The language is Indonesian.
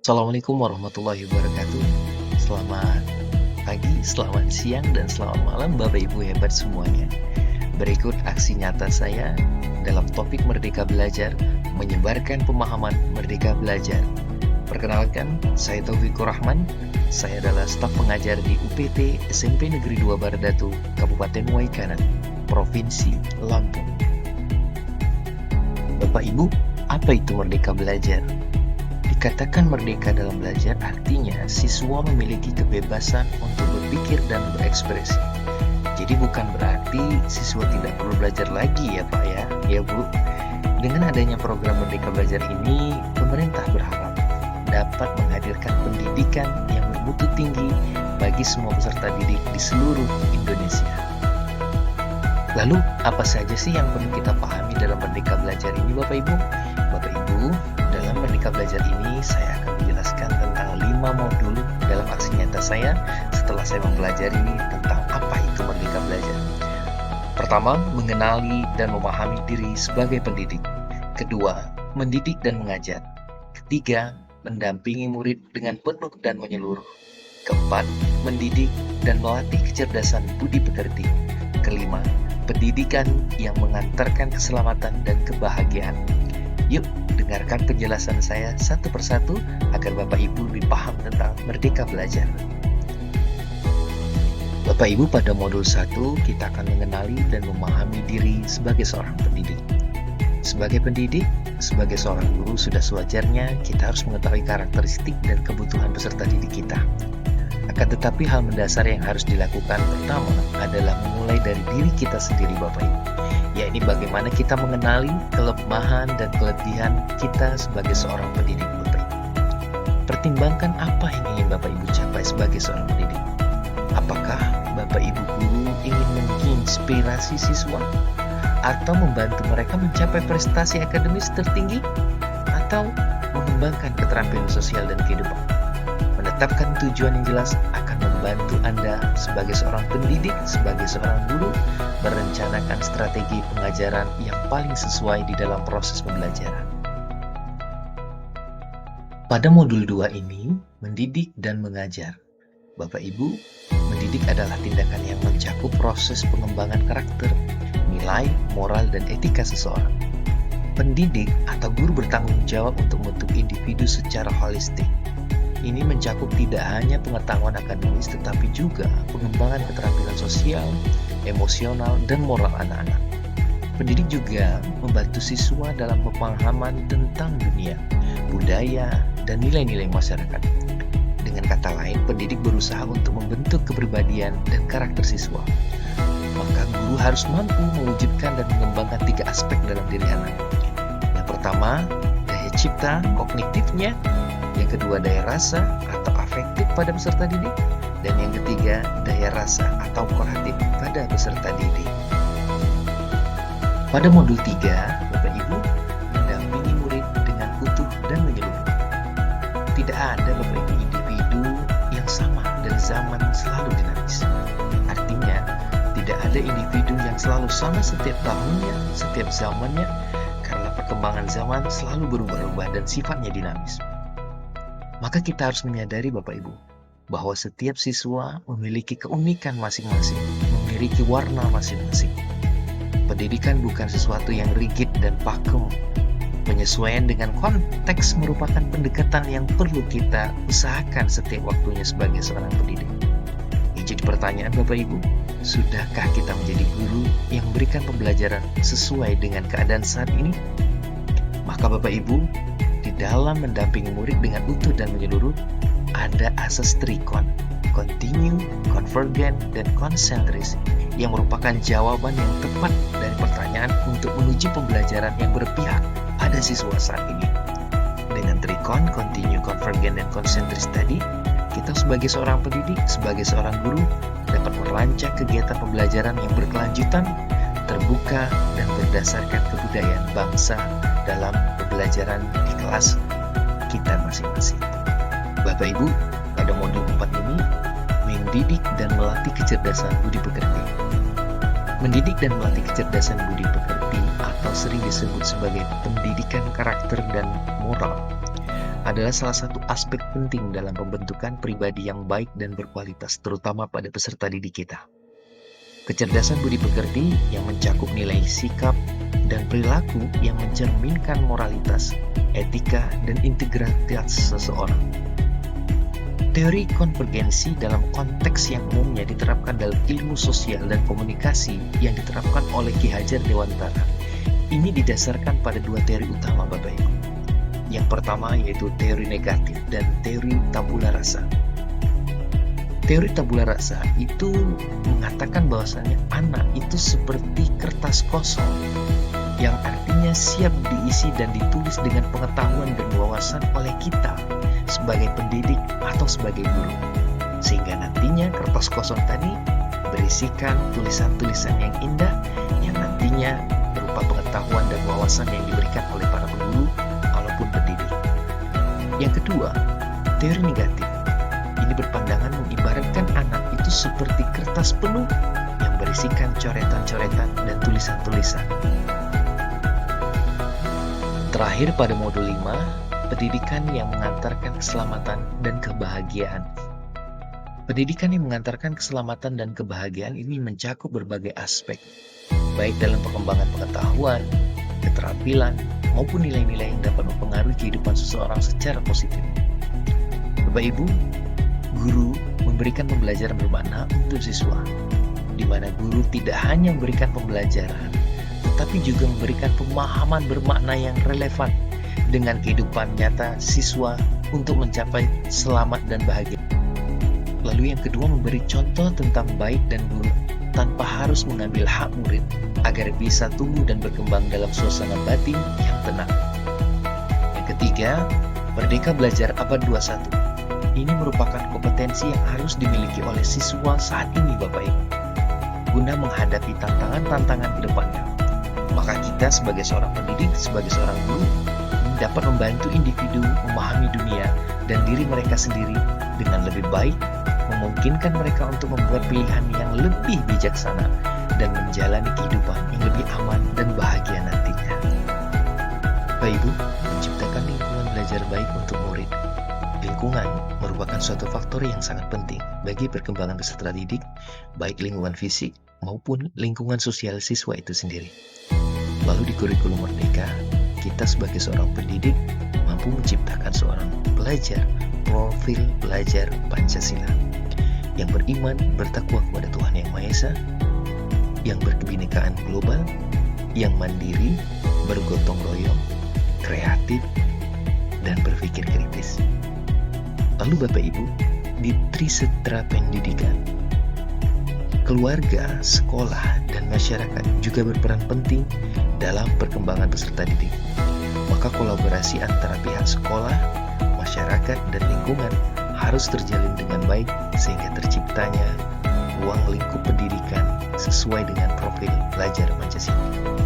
Assalamualaikum warahmatullahi wabarakatuh. Selamat pagi, selamat siang, dan selamat malam Bapak Ibu hebat semuanya. Berikut aksi nyata saya dalam topik Merdeka Belajar, menyebarkan pemahaman Merdeka Belajar. Perkenalkan, saya Taufikur Rahman. Saya adalah staf pengajar di UPT SMP Negeri 2 Bardatu, Kabupaten Waikanan, Provinsi Lampung. Bapak Ibu, apa itu Merdeka Belajar? Dikatakan merdeka dalam belajar artinya siswa memiliki kebebasan untuk berpikir dan berekspresi. Jadi bukan berarti siswa tidak perlu belajar lagi ya Pak ya Bu. Dengan adanya program Merdeka Belajar ini, pemerintah berharap dapat menghadirkan pendidikan yang bermutu tinggi bagi semua peserta didik di seluruh Indonesia. Lalu, apa saja sih yang perlu kita pahami dalam Merdeka Belajar ini Bapak Ibu? Bapak Ibu, dalam Merdeka Belajar ini saya akan menjelaskan tentang 5 modul dalam aksi nyata saya setelah saya mempelajari tentang apa itu Merdeka Belajar. Pertama, mengenali dan memahami diri sebagai pendidik. Kedua, mendidik dan mengajar. Ketiga, mendampingi murid dengan penuh dan menyeluruh. Keempat, mendidik dan melatih kecerdasan budi pekerti. Kelima, pendidikan yang mengantarkan keselamatan dan kebahagiaan. Yuk, dengarkan penjelasan saya satu persatu agar Bapak Ibu lebih paham tentang Merdeka Belajar. Bapak Ibu, pada modul 1 kita akan mengenali dan memahami diri sebagai seorang pendidik. Sebagai pendidik, sebagai seorang guru sudah sewajarnya kita harus mengetahui karakteristik dan kebutuhan peserta didik kita. Akan tetapi hal mendasar yang harus dilakukan pertama adalah memulai dari diri kita sendiri Bapak Ibu, yakni bagaimana kita mengenali kelemahan dan kelebihan kita sebagai seorang pendidik Bapak Ibu. Pertimbangkan apa yang ingin Bapak Ibu capai sebagai seorang pendidik. Apakah Bapak Ibu guru ingin menginspirasi siswa atau membantu mereka mencapai prestasi akademis tertinggi atau mengembangkan keterampilan sosial dan kehidupan? Menetapkan tujuan yang jelas akan membantu Anda sebagai seorang pendidik, sebagai seorang guru, merencanakan strategi pengajaran yang paling sesuai di dalam proses pembelajaran. Pada modul 2 ini, mendidik dan mengajar. Bapak Ibu, mendidik adalah tindakan yang mencakup proses pengembangan karakter, nilai, moral, dan etika seseorang. Pendidik atau guru bertanggung jawab untuk membentuk individu secara holistik. Ini mencakup tidak hanya pengetahuan akademis, tetapi juga pengembangan keterampilan sosial, emosional, dan moral anak-anak. Pendidik juga membantu siswa dalam pemahaman tentang dunia, budaya, dan nilai-nilai masyarakat. Dengan kata lain, pendidik berusaha untuk membentuk kepribadian dan karakter siswa. Maka guru harus mampu mewujudkan dan mengembangkan 3 aspek dalam diri anak. Yang pertama, daya cipta kognitifnya. Yang kedua, daya rasa atau afektif pada peserta didik. Dan yang ketiga, daya rasa atau koratif pada peserta didik. Pada modul 3, Bapak Ibu mendampingi murid dengan utuh dan menyeluruh. Tidak ada Bapak Ibu individu yang sama dan zaman selalu dinamis. Artinya, tidak ada individu yang selalu sama setiap tahunnya, setiap zamannya, karena perkembangan zaman selalu berubah-ubah dan sifatnya dinamis. Maka kita harus menyadari Bapak Ibu, bahwa setiap siswa memiliki keunikan masing-masing, memiliki warna masing-masing. Pendidikan bukan sesuatu yang rigid dan pakem. Penyesuaian dengan konteks merupakan pendekatan yang perlu kita usahakan setiap waktunya sebagai seorang pendidik. Jadi pertanyaan Bapak Ibu, sudahkah kita menjadi guru yang memberikan pembelajaran sesuai dengan keadaan saat ini? Maka Bapak Ibu, di dalam mendampingi murid dengan utuh dan menyeluruh, ada asas trikon, continue, convergent, dan konsentris, yang merupakan jawaban yang tepat dari pertanyaan untuk menuju pembelajaran yang berpihak pada siswa saat ini. Dengan trikon, continue, convergent, dan konsentris tadi, kita sebagai seorang pendidik, sebagai seorang guru, dapat merancang kegiatan pembelajaran yang berkelanjutan, terbuka, dan berdasarkan kebudayaan bangsa dalam pembelajaran di kelas kita masing-masing. Bapak Ibu, pada modul 4 ini, mendidik dan melatih kecerdasan budi pekerti. Mendidik dan melatih kecerdasan budi pekerti atau sering disebut sebagai pendidikan karakter dan moral adalah salah satu aspek penting dalam pembentukan pribadi yang baik dan berkualitas, terutama pada peserta didik kita. Kecerdasan budi pekerti yang mencakup nilai sikap dan perilaku yang mencerminkan moralitas, etika, dan integritas seseorang. Teori konvergensi dalam konteks yang umumnya diterapkan dalam ilmu sosial dan komunikasi yang diterapkan oleh Ki Hajar Dewantara. Ini didasarkan pada dua teori utama, Bapak Ibu. Yang pertama yaitu teori negatif dan teori tabula rasa. Teori tabula rasa itu mengatakan bahwasannya anak itu seperti kertas kosong yang artinya siap diisi dan ditulis dengan pengetahuan dan wawasan oleh kita sebagai pendidik atau sebagai guru. Sehingga nantinya kertas kosong tadi berisikan tulisan-tulisan yang indah yang nantinya berupa pengetahuan dan wawasan yang diberikan oleh para guru maupun pendidik. Yang kedua, teori negatif. Ini berpandangan mengibaratkan anak itu seperti kertas penuh yang berisikan coretan-coretan dan tulisan-tulisan. Terakhir pada modul 5, pendidikan yang mengantarkan keselamatan dan kebahagiaan. Pendidikan yang mengantarkan keselamatan dan kebahagiaan ini mencakup berbagai aspek, baik dalam perkembangan pengetahuan, keterampilan, maupun nilai-nilai yang dapat mempengaruhi kehidupan seseorang secara positif. Bapak Ibu, guru memberikan pembelajaran bermakna untuk siswa, di mana guru tidak hanya memberikan pembelajaran, tetapi juga memberikan pemahaman bermakna yang relevan dengan kehidupan nyata siswa untuk mencapai selamat dan bahagia. Lalu yang kedua, memberi contoh tentang baik dan buruk tanpa harus mengambil hak murid agar bisa tumbuh dan berkembang dalam suasana batin yang tenang. Yang ketiga, Merdeka Belajar Abad 21. Ini merupakan kompetensi yang harus dimiliki oleh siswa saat ini, Bapak Ibu, guna menghadapi tantangan-tantangan ke depannya. Maka kita sebagai seorang pendidik, sebagai seorang guru, dapat membantu individu memahami dunia dan diri mereka sendiri dengan lebih baik, memungkinkan mereka untuk membuat pilihan yang lebih bijaksana dan menjalani kehidupan yang lebih aman dan bahagia nantinya. Bapak Ibu, menciptakan lingkungan belajar baik untuk murid. Lingkungan merupakan suatu faktor yang sangat penting bagi perkembangan peserta didik, baik lingkungan fisik maupun lingkungan sosial siswa itu sendiri. Lalu di kurikulum Merdeka, kita sebagai seorang pendidik mampu menciptakan seorang pelajar profil pelajar Pancasila yang beriman, bertakwa kepada Tuhan Yang Maha Esa, yang berkebinekaan global, yang mandiri, bergotong royong, kreatif, dan berpikir kritis. Lalu Bapak Ibu, di Trisetra Pendidikan, keluarga, sekolah, dan masyarakat juga berperan penting dalam perkembangan peserta didik. Maka kolaborasi antara pihak sekolah, masyarakat, dan lingkungan harus terjalin dengan baik sehingga terciptanya ruang lingkup pendidikan sesuai dengan profil pelajar Pancasila.